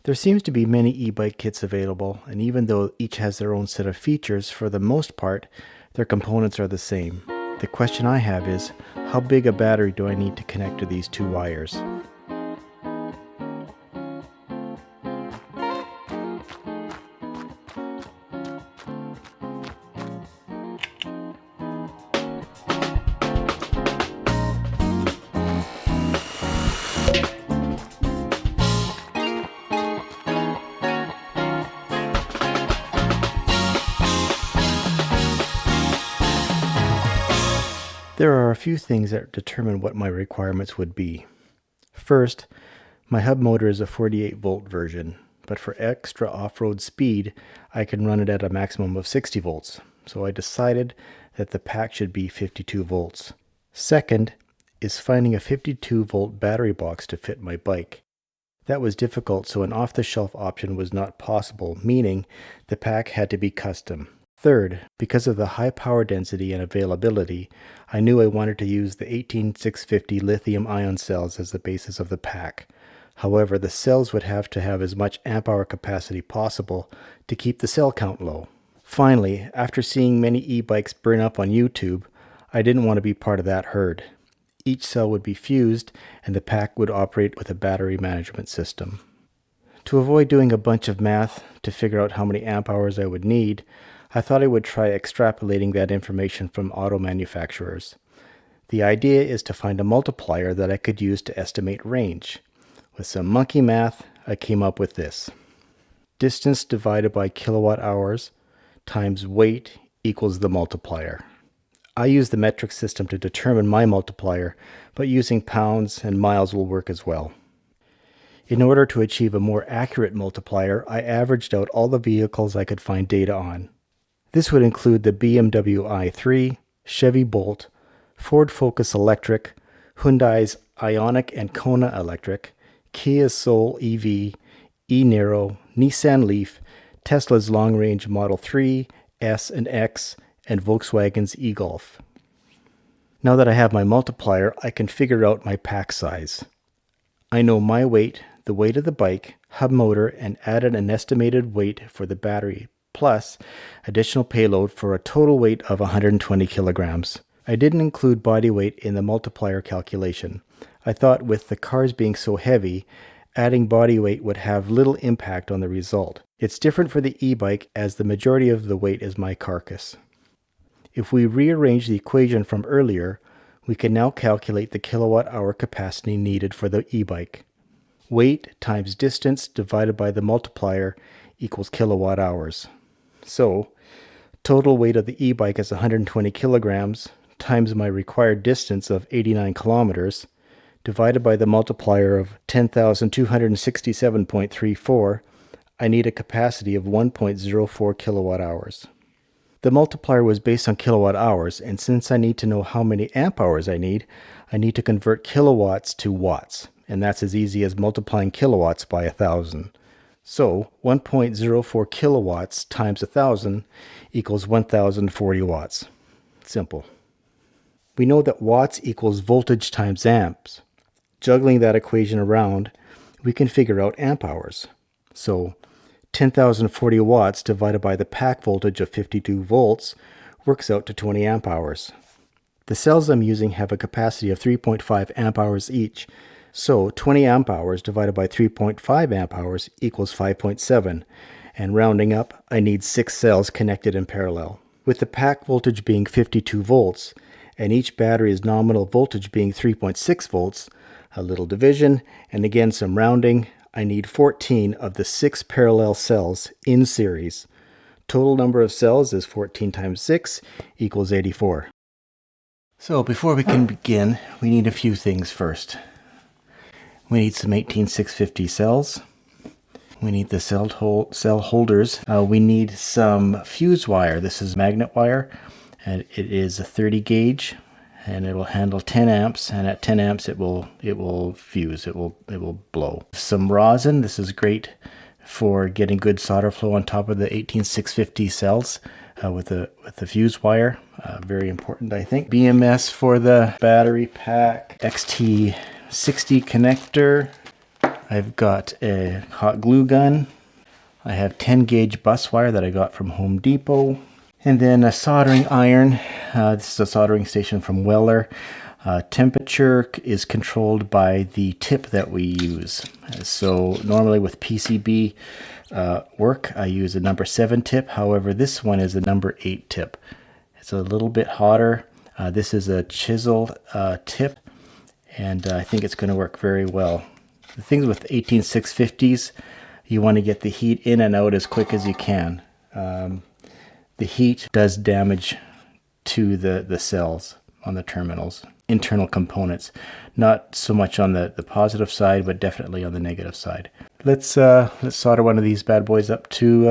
There seems to be many e-bike kits available, and even though each has their own set of features, for the most part, their components are the same. The question I have is, how big a battery do I need to connect to these two wires? There are a few things that determine what my requirements would be. First, my hub motor is a 48 volt version, but for extra off-road speed, I can run it at a maximum of 60 volts, so I decided that the pack should be 52 volts. Second is finding a 52 volt battery box to fit my bike. That was difficult, so an off-the-shelf option was not possible, meaning the pack had to be custom. Third, because of the high power density and availability, I knew I wanted to use the 18650 lithium-ion cells as the basis of the pack. However, the cells would have to have as much amp-hour capacity possible to keep the cell count low. Finally, after seeing many e-bikes burn up on YouTube, I didn't want to be part of that herd. Each cell would be fused, and the pack would operate with a battery management system. To avoid doing a bunch of math to figure out how many amp hours I would need, I thought I would try extrapolating that information from auto manufacturers. The idea is to find a multiplier that I could use to estimate range. With some monkey math, I came up with this. Distance divided by kilowatt hours times weight equals the multiplier. I use the metric system to determine my multiplier, but using pounds and miles will work as well. In order to achieve a more accurate multiplier, I averaged out all the vehicles I could find data on. This would include the BMW i3, Chevy Bolt, Ford Focus Electric, Hyundai's Ioniq and Kona Electric, Kia's Soul EV, e-Niro, Nissan Leaf, Tesla's long-range Model 3, S and X, and Volkswagen's e-Golf. Now that I have my multiplier, I can figure out my pack size. I know my weight, the weight of the bike, hub motor, and added an estimated weight for the battery, plus additional payload for a total weight of 120 kilograms. I didn't include body weight in the multiplier calculation. I thought with the cars being so heavy, adding body weight would have little impact on the result. It's different for the e-bike as the majority of the weight is my carcass. If we rearrange the equation from earlier, we can now calculate the kilowatt-hour capacity needed for the e-bike. Weight times distance divided by the multiplier equals kilowatt hours. So, total weight of the e-bike is 120 kilograms times my required distance of 89 kilometers divided by the multiplier of 10,267.34, I need a capacity of 1.04 kilowatt hours. The multiplier was based on kilowatt hours, and since I need to know how many amp hours I need to convert kilowatts to watts, and that's as easy as multiplying kilowatts by 1,000. So 1.04 kilowatts times 1,000 equals 1,040 watts. Simple. We know that watts equals voltage times amps. Juggling that equation around, we can figure out amp hours. So 10,040 watts divided by the pack voltage of 52 volts works out to 20 amp hours. The cells I'm using have a capacity of 3.5 amp hours each, so 20 amp hours divided by 3.5 amp hours equals 5.7, and rounding up, I need 6 cells connected in parallel. With the pack voltage being 52 volts, and each battery's nominal voltage being 3.6 volts, a little division, and again some rounding, I need 14 of the 6 parallel cells in series. Total number of cells is 14 times 6 equals 84. So before we can begin, we need a few things first. We need some 18650 cells. We need the cell holders. We need some fuse wire. This is magnet wire, and it is a 30 gauge, and it will handle 10 amps. And at 10 amps, it will fuse. It will blow. Some rosin. This is great for getting good solder flow on top of the 18650 cells with the fuse wire. Very important, I think. BMS for the battery pack. XT60 connector. I've got a hot glue gun. I have 10 gauge bus wire that I got from Home Depot. And then a soldering iron. This is a soldering station from Weller. Temperature is controlled by the tip that we use. So normally with PCB work, I use a number 7 tip. However, this one is a number 8 tip. It's a little bit hotter. This is a chiseled tip, and I think it's going to work very well. The things with 18650s, you want to get the heat in and out as quick as you can. The heat does damage to the cells on the terminals, internal components. Not so much on the positive side, but definitely on the negative side. Let's solder one of these bad boys up to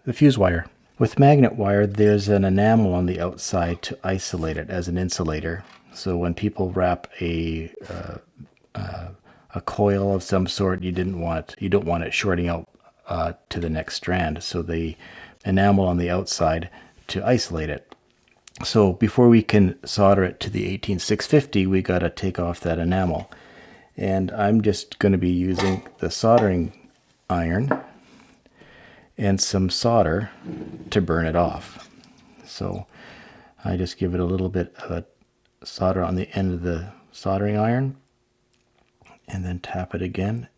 the fuse wire. With magnet wire, there's an enamel on the outside to isolate it as an insulator. So when people wrap a coil of some sort, you don't want it shorting out to the next strand. So the enamel on the outside to isolate it. So before we can solder it to the 18650, we got to take off that enamel. And I'm just going to be using the soldering iron and some solder to burn it off. So I just give it a little bit of a solder on the end of the soldering iron and then tap it again.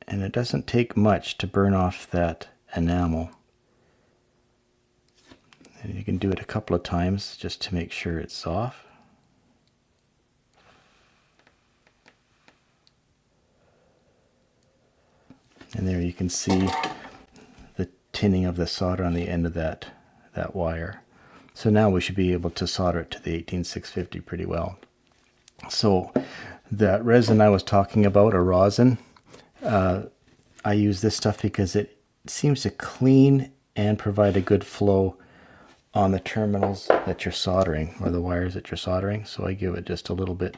And it doesn't take much to burn off that enamel. And you can do it a couple of times just to make sure it's off. And there you can see the tinning of the solder on the end of that wire. So now we should be able to solder it to the 18650 pretty well. So that resin I was talking about, a rosin, I use this stuff because it seems to clean and provide a good flow on the terminals that you're soldering, or the wires that you're soldering. So I give it just a little bit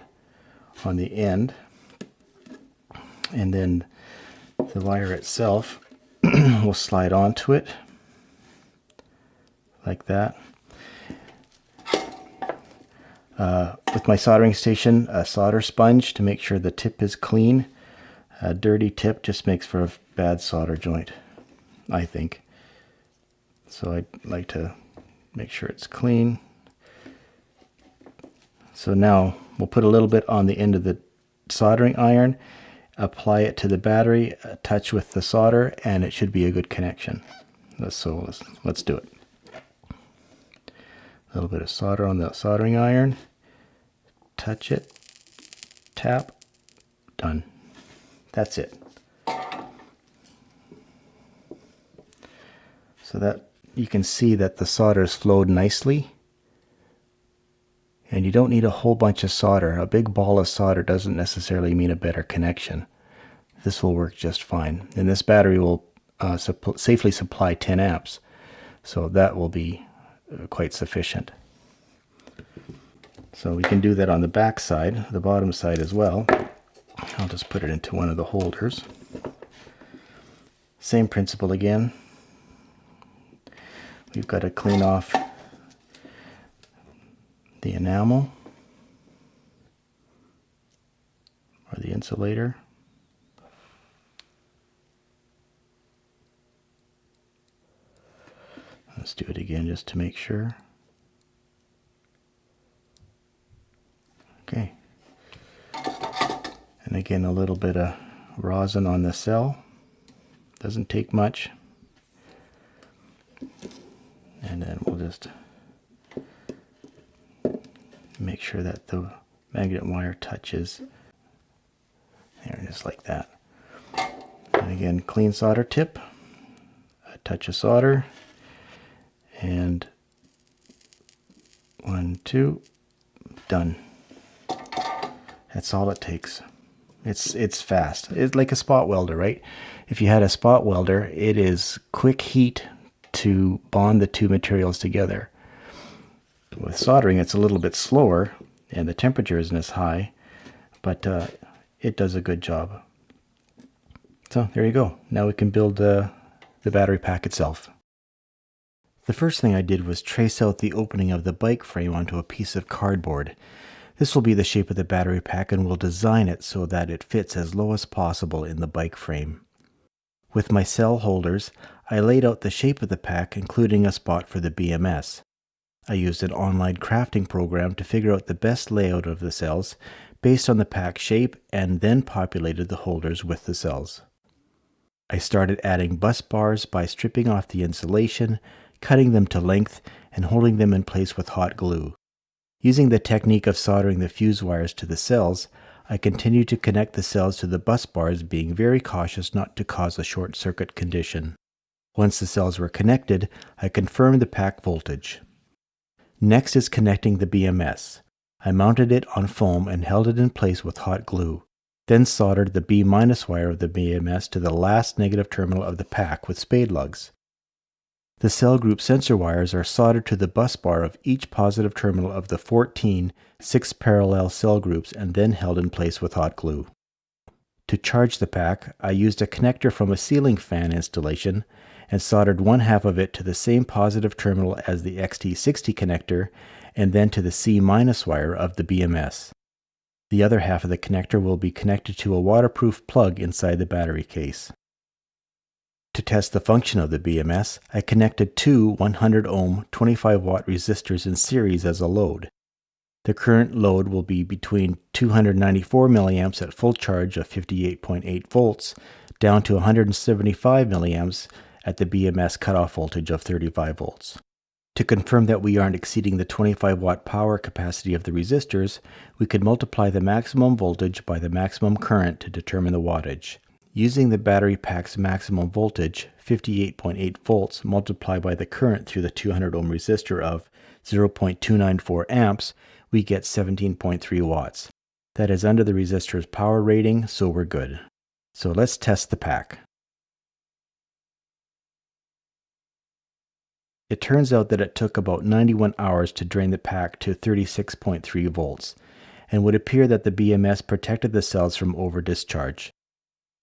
on the end, and then the wire itself will slide onto it like that. With my soldering station, a solder sponge to make sure the tip is clean. A dirty tip just makes for a bad solder joint, I think. So I'd like to make sure it's clean. So now we'll put a little bit on the end of the soldering iron, apply it to the battery, touch with the solder, and it should be a good connection. Let's do it. A little bit of solder on the soldering iron, touch it, tap, done. That's it. So that you can see that the solder has flowed nicely, and you don't need a whole bunch of solder. A big ball of solder doesn't necessarily mean a better connection. This will work just fine, and this battery will safely supply 10 amps, so that will be quite sufficient. So we can do that on the back side, the bottom side as well. I'll just put it into one of the holders. Same principle again. We've got to clean off the enamel or the insulator. Let's do it again just to make sure. Okay. And again, a little bit of rosin on the cell. Doesn't take much. And then we'll just make sure that the magnet wire touches there, just like that. And again, clean solder tip, a touch of solder, and 1, 2, done. That's all it takes. It's fast. It's like a spot welder, right? If you had a spot welder, it is quick heat to bond the two materials together. With soldering, it's a little bit slower, and the temperature isn't as high, but it does a good job. So there you go. Now we can build the battery pack itself. The first thing I did was trace out the opening of the bike frame onto a piece of cardboard. This will be the shape of the battery pack, and we'll design it so that it fits as low as possible in the bike frame. With my cell holders, I laid out the shape of the pack, including a spot for the BMS. I used an online crafting program to figure out the best layout of the cells based on the pack shape, and then populated the holders with the cells. I started adding bus bars by stripping off the insulation, cutting them to length, and holding them in place with hot glue. Using the technique of soldering the fuse wires to the cells, I continued to connect the cells to the bus bars, being very cautious not to cause a short circuit condition. Once the cells were connected, I confirmed the pack voltage. Next is connecting the BMS. I mounted it on foam and held it in place with hot glue, then soldered the B- wire of the BMS to the last negative terminal of the pack with spade lugs. The cell group sensor wires are soldered to the bus bar of each positive terminal of the 14 6-parallel cell groups and then held in place with hot glue. To charge the pack, I used a connector from a ceiling fan installation and soldered one half of it to the same positive terminal as the XT60 connector and then to the C- wire of the BMS. The other half of the connector will be connected to a waterproof plug inside the battery case. To test the function of the BMS, I connected two 100 ohm 25 watt resistors in series as a load. The current load will be between 294 milliamps at full charge of 58.8 volts down to 175 milliamps at the BMS cutoff voltage of 35 volts. To confirm that we aren't exceeding the 25 watt power capacity of the resistors, we could multiply the maximum voltage by the maximum current to determine the wattage. Using the battery pack's maximum voltage, 58.8 volts, multiplied by the current through the 200 ohm resistor of 0.294 amps, we get 17.3 watts. That is under the resistor's power rating, so we're good. So let's test the pack. It turns out that it took about 91 hours to drain the pack to 36.3 volts, and would appear that the BMS protected the cells from over-discharge.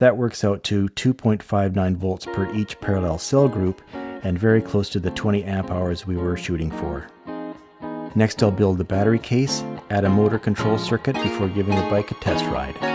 That works out to 2.59 volts per each parallel cell group, and very close to the 20 amp hours we were shooting for. Next, I'll build the battery case, add a motor control circuit before giving the bike a test ride.